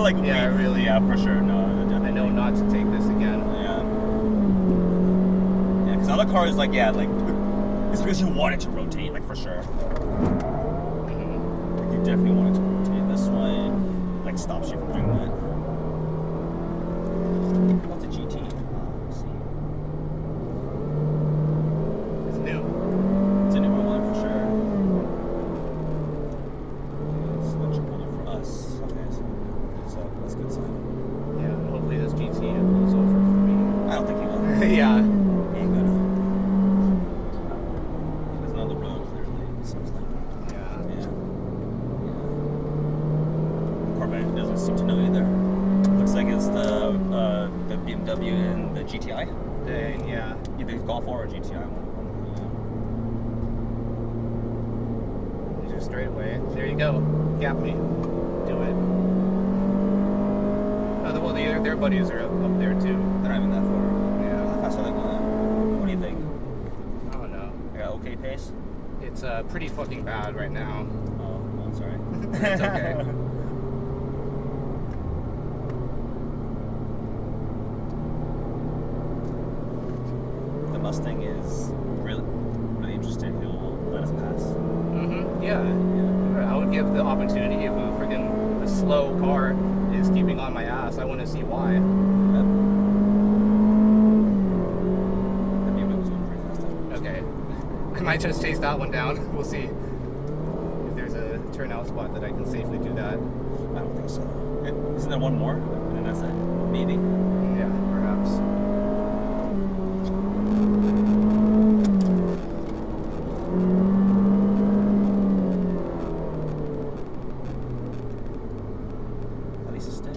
like, yeah, really. Yeah, for sure. No, definitely. I know not to take this again. Yeah. Yeah, because other cars, like, yeah, like, it's because you want it to rotate, like, for sure. Like, you definitely want it to rotate. This one, like, stops you from doing that. What's a GT? Let's see. It's new. It's a newer one, for sure. It's electrical for us. Okay, so that's a good sign. Yeah, hopefully this GT pulls over for me. I don't think he will. Yeah. He ain't gonna. There's another road, clearly. It seems like. Yeah. Corvette doesn't seem to know either. Looks like it's the BMW and the GTI. Yeah. Either Golf or a GTI. You just straight away. There you go. Gap me. Do it. Oh, well, their buddies are up there too. They're not even that far. Yeah. How fast are they going? What do you think? I don't know. Yeah, okay pace? It's pretty fucking bad right now. Oh, well, sorry. It's okay. The Mustang is really interested. He'll let us pass. Yeah. I would give the opportunity if a slow car is keeping on my ass. I want to see why. Yep. The BMW was going pretty fast though. Okay. I might just chase that one down. We'll see if there's a turnout spot that I can safely do that. I don't think so. Isn't there one more? And then that's it? Maybe. Yeah, perhaps. At least it's stick.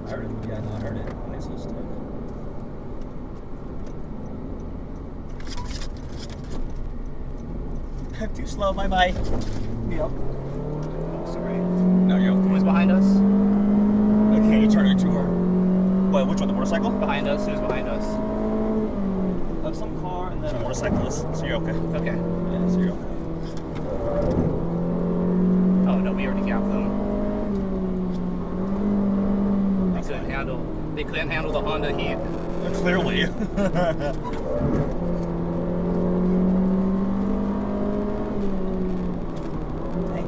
I heard it. Yeah, no, I heard it. At least it's stick. Too slow, bye-bye. Yep. Oh, sorry. No, you're okay. Who's behind us? Okay, you turned it too hard. Wait, which one? The motorcycle? Behind us? Who's behind us? Some car and then a motorcyclist. So you're okay. Okay. Yeah, so you're okay. Oh no, we already gapped them. That's fine. They couldn't handle the Honda heat. Clearly. Hey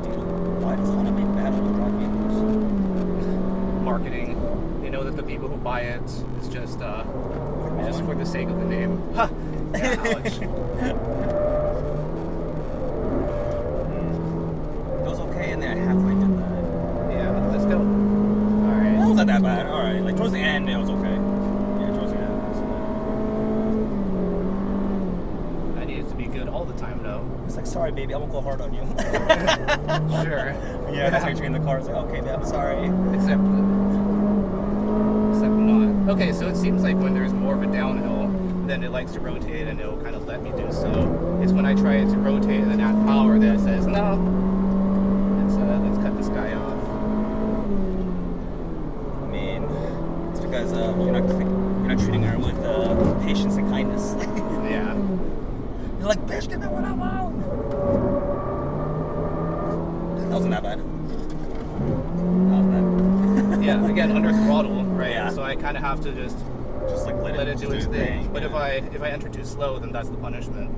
dude, why does Honda make bad all-drive vehicles? Marketing. They know that the people who buy it, it's just for the sake of the name. Ha! Yeah, ouch. It was okay, and then I halfway did that. Yeah, let's go. Alright. That wasn't that bad. Alright, like towards the end, it was okay. Yeah, towards the end. It was I need it to be good all the time, though. It's like, sorry, baby, I won't go hard on you. Sure. Yeah, that's how you train the car. It's like, okay, babe, I'm sorry. Except not. Okay, so it seems like when there's more of a downhill, then it likes to rotate and it'll kind of let me do so. It's when I try it to rotate and then add power that it says, no, let's cut this guy off. I mean, it's because you're not treating her with patience and kindness. Yeah. You're like, bitch, give me what I want. That wasn't that bad. That was bad. Yeah, again, under throttle, right? Yeah. So I kind of have to just Like let it do its thing. But yeah. if I enter too slow, then that's the punishment.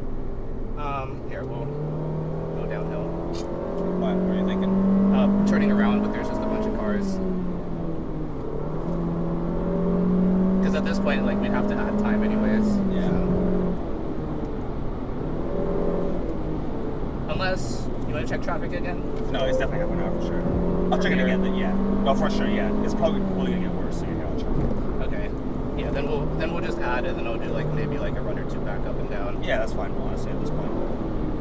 Here, we'll go downhill. What were you thinking? Turning around, but there's just a bunch of cars. Because at this point, like, we'd have to add time anyways. Yeah. Unless, you want to check traffic again? No, it's definitely half an hour for sure. I'll check it again, but yeah. No, for sure, yeah. It's probably gonna get worse, so yeah, I'll check it. Okay. Yeah, then we'll just add it, and I'll do maybe a run or two back up and down. Yeah, that's fine, honestly, at this point.